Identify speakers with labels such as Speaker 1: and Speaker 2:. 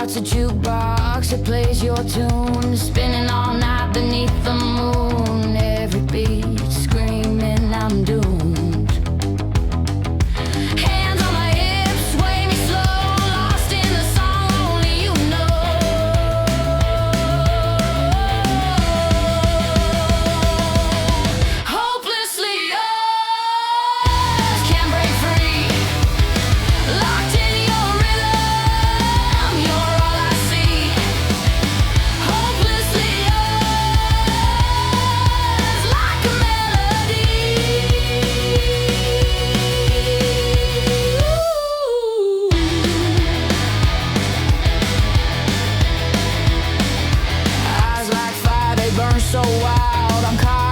Speaker 1: heart's a jukebox, it plays your tune, spinning all night beneath the moon. Every beat screaming I'm doomed. Hands on my hips, sway me slow, lost in the song only you know. Hopelessly yours, can't break free. Locked in your rhythm, you're all I see. Hopelessly yours, like a melody. Eyes like fire, they burn so wild. I'm caught